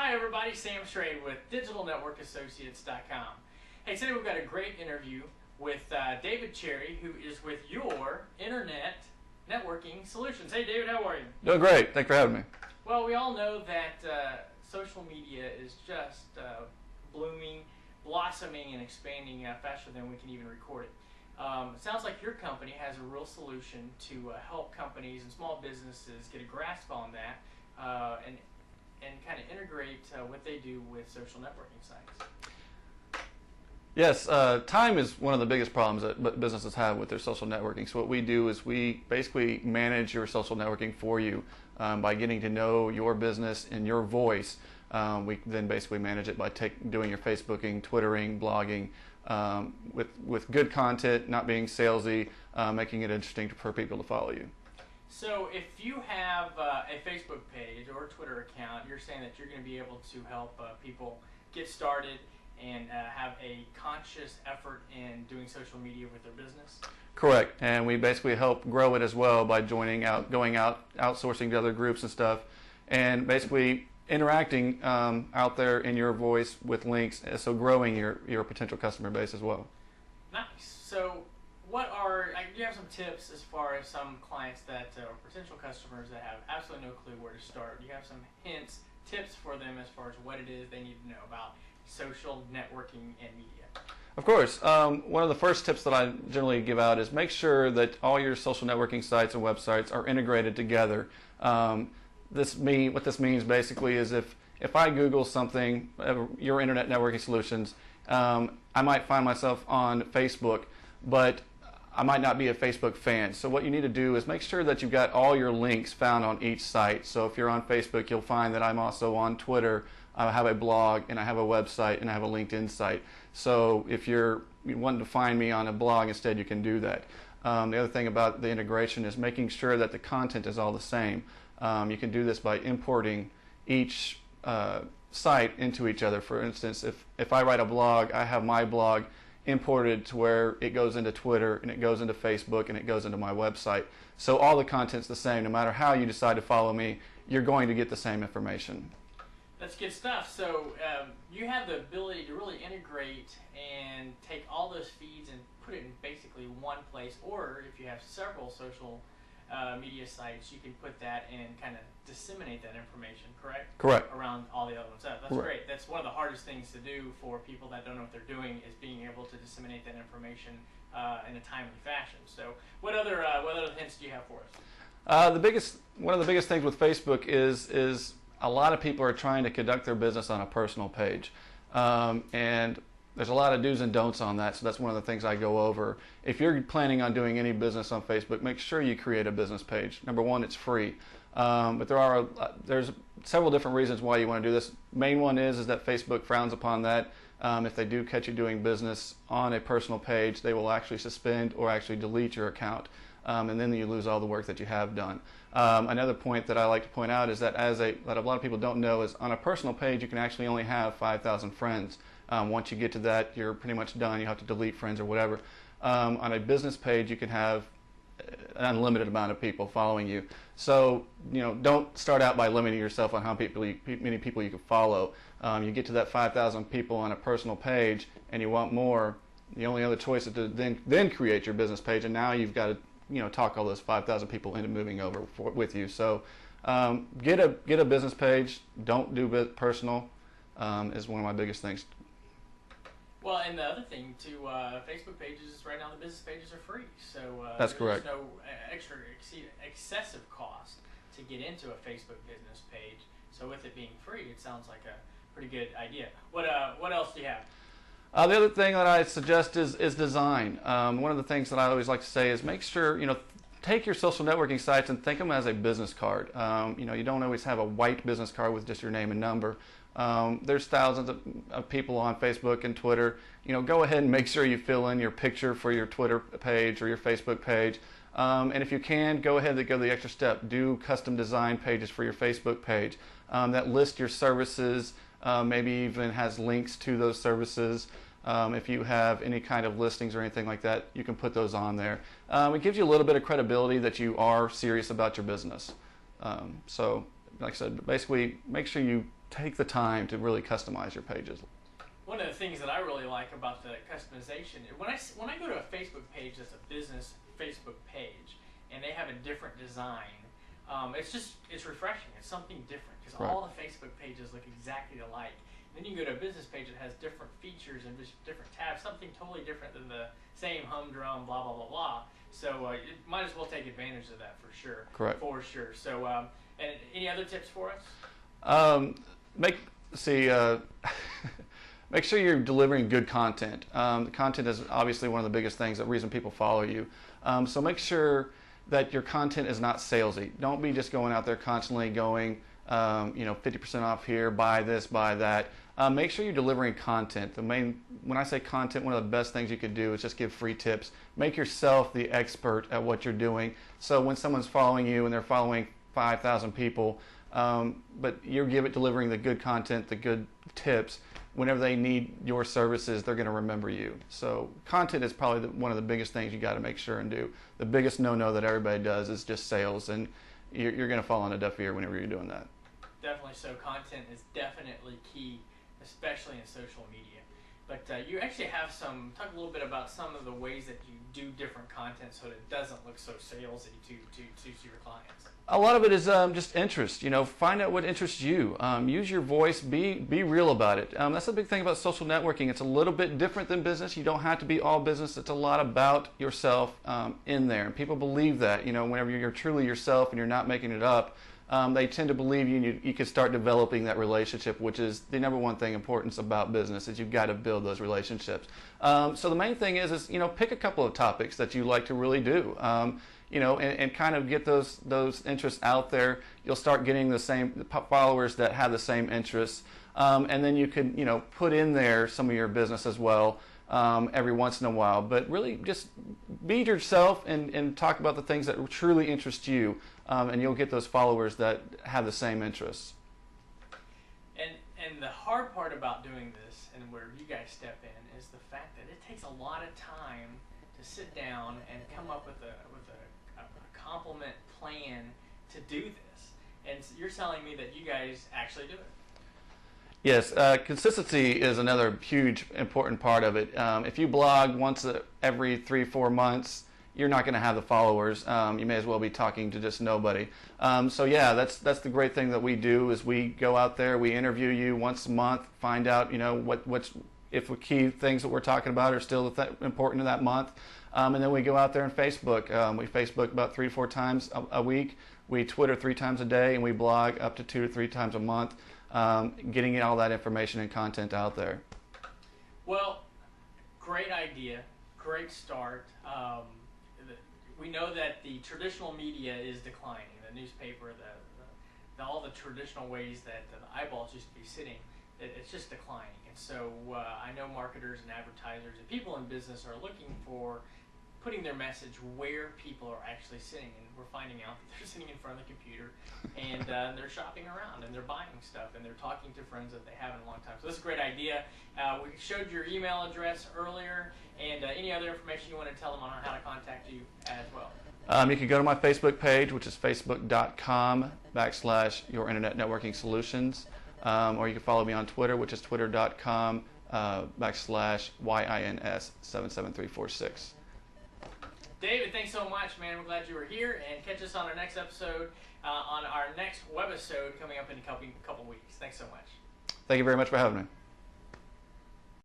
Hi everybody, Sam Schrade with DigitalNetworkAssociates.com. Hey, today we've got a great interview with David Cherry, who is with your Internet Networking Solutions. Hey David, how are you? Doing great. Thanks for having me. Well, we all know that social media is just blooming, blossoming, and expanding faster than we can even record it. It sounds like your company has a real solution to help companies and small businesses get a grasp on that and kind of integrate what they do with social networking sites. Yes, time is one of the biggest problems that businesses have with their social networking. So what we do is we basically manage your social networking for you by getting to know your business and your voice. We then basically manage it by doing your Facebooking, Twittering, blogging with good content, not being salesy, making it interesting for people to follow you. So if you have a Facebook page or a Twitter account, you're saying that you're going to be able to help people get started and have a conscious effort in doing social media with their business? Correct, and we basically help grow it as well by going out, outsourcing to other groups and stuff, and basically interacting out there in your voice with links, so growing your potential customer base as well. Nice. So do you have some tips as far as some clients that or potential customers that have absolutely no clue where to start? Do you have some hints, tips for them as far as what it is they need to know about social networking and media? Of course. One of the first tips that I generally give out is make sure that all your social networking sites and websites are integrated together. What this means basically is if I Google something, your internet networking solutions, I might find myself on Facebook, but I might not be a Facebook fan. So what you need to do is make sure that you've got all your links found on each site. So if you're on Facebook, you'll find that I'm also on Twitter. I have a blog, and I have a website, and I have a LinkedIn site. So if you're wanting to find me on a blog instead, you can do that. The other thing about the integration is making sure that the content is all the same. You can do this by importing each site into each other. For instance, if I write a blog, I have my blog imported to where it goes into Twitter, and it goes into Facebook, and it goes into my website. So all the content's the same. No matter how you decide to follow me, you're going to get the same information. That's good stuff. So you have the ability to really integrate and take all those feeds and put it in basically one place, or if you have several social media sites, you can put that and kind of disseminate that information, correct? Correct. Around all the other ones. That's Right. Great. That's one of the hardest things to do for people that don't know what they're doing, is being able to disseminate that information in a timely fashion. So what other hints do you have for us? One of the biggest things with Facebook is a lot of people are trying to conduct their business on a personal page, and there's a lot of do's and don'ts on that, so that's one of the things I go over. If you're planning on doing any business on Facebook, make sure you create a business page. Number one, it's free, but there's several different reasons why you want to do this. Main one is that Facebook frowns upon that. If they do catch you doing business on a personal page, they will actually suspend or actually delete your account, and then you lose all the work that you have done. Another point that I like to point out is that that a lot of people don't know is on a personal page you can actually only have 5,000 friends. Once you get to that, you're pretty much done. You have to delete friends or whatever. On a business page, you can have an unlimited amount of people following you. So don't start out by limiting yourself on how many people you can follow. You get to that 5,000 people on a personal page, and you want more. The only other choice is to then create your business page, and now you've got to talk all those 5,000 people into moving over with you. So get a business page. Don't do personal. Is one of my biggest things. Well, and the other thing too, Facebook pages right now, the business pages are free, so that's correct. There's no extra excessive cost to get into a Facebook business page. So with it being free, it sounds like a pretty good idea. What else do you have? The other thing that I suggest is design. One of the things that I always like to say is make sure take your social networking sites and think of them as a business card. You don't always have a white business card with just your name and number. There's thousands of people on Facebook and Twitter. Go ahead and make sure you fill in your picture for your Twitter page or your Facebook page. And if you can, go ahead and go the extra step. Do custom design pages for your Facebook page that list your services, maybe even has links to those services. If you have any kind of listings or anything like that, you can put those on there. It gives you a little bit of credibility that you are serious about your business. So, like I said, basically make sure you take the time to really customize your pages. One of the things that I really like about the customization, when I go to a Facebook page that's a business Facebook page, and they have a different design, it's refreshing. It's something different, because Right. all the Facebook pages look exactly alike. And then you can go to a business page that has different features and just different tabs, something totally different than the same humdrum, blah, blah, blah, blah. So you might as well take advantage of that for sure. Correct. For sure. So, and any other tips for us? Make sure you're delivering good content. The content is obviously one of the biggest things, the reason people follow you. So make sure that your content is not salesy. Don't be just going out there constantly going, 50% off here, buy this, buy that. Make sure you're delivering content. When I say content, one of the best things you could do is just give free tips. Make yourself the expert at what you're doing. So when someone's following you and they're following 5,000 people, but you're delivering the good content, the good tips, whenever they need your services, they're going to remember you. So content is probably one of the biggest things you got to make sure and do. The biggest no-no that everybody does is just sales, and you're going to fall on a deaf ear whenever you're doing that. Definitely so. Content is definitely key, especially in social media. But you actually have talk a little bit about some of the ways that you do different content so that it doesn't look so salesy to your clients. A lot of it is just interest. Find out what interests you. Use your voice. Be real about it. That's the big thing about social networking. It's a little bit different than business. You don't have to be all business. It's a lot about yourself in there. And people believe that. Whenever you're truly yourself and you're not making it up, they tend to believe you. And you can start developing that relationship, which is the number one thing importance about business, is you've got to build those relationships. So the main thing is pick a couple of topics that you like to really do. And kind of get those interests out there. You'll start getting the same followers that have the same interests, and then you can put in there some of your business as well every once in a while. But really, just be yourself and talk about the things that truly interest you, and you'll get those followers that have the same interests. And the hard part about doing this, and where you guys step in, is the fact that it takes a lot of time to sit down and come up with a complement plan to do this. And you're telling me that you guys actually do it. Yes, consistency is another huge important part of it. If you blog once every 3-4 months, you're not going to have the followers. You may as well be talking to just nobody. So yeah, that's the great thing that we do, is we go out there, we interview you once a month, find out if the key things that we're talking about are still important to that month. And then we go out there and Facebook. We Facebook about 3 to 4 times a week. We Twitter 3 times a day, and we blog up to 2 to 3 times a month, getting all that information and content out there. Well, great idea, great start. We know that the traditional media is declining. The newspaper, all the traditional ways that the eyeballs used to be sitting, it's just declining. And so I know marketers and advertisers and people in business are looking for putting their message where people are actually sitting, and we're finding out that they're sitting in front of the computer and they're shopping around and they're buying stuff and they're talking to friends that they haven't in a long time. So this is a great idea. We showed your email address earlier, and any other information you want to tell them on how to contact you as well. You can go to my Facebook page, which is facebook.com/Your Internet Networking Solutions, or you can follow me on Twitter, which is twitter.com/YINS77346. David, thanks so much, man. We're glad you were here, and catch us on our next episode, on our next webisode coming up in a couple weeks. Thanks so much. Thank you very much for having me.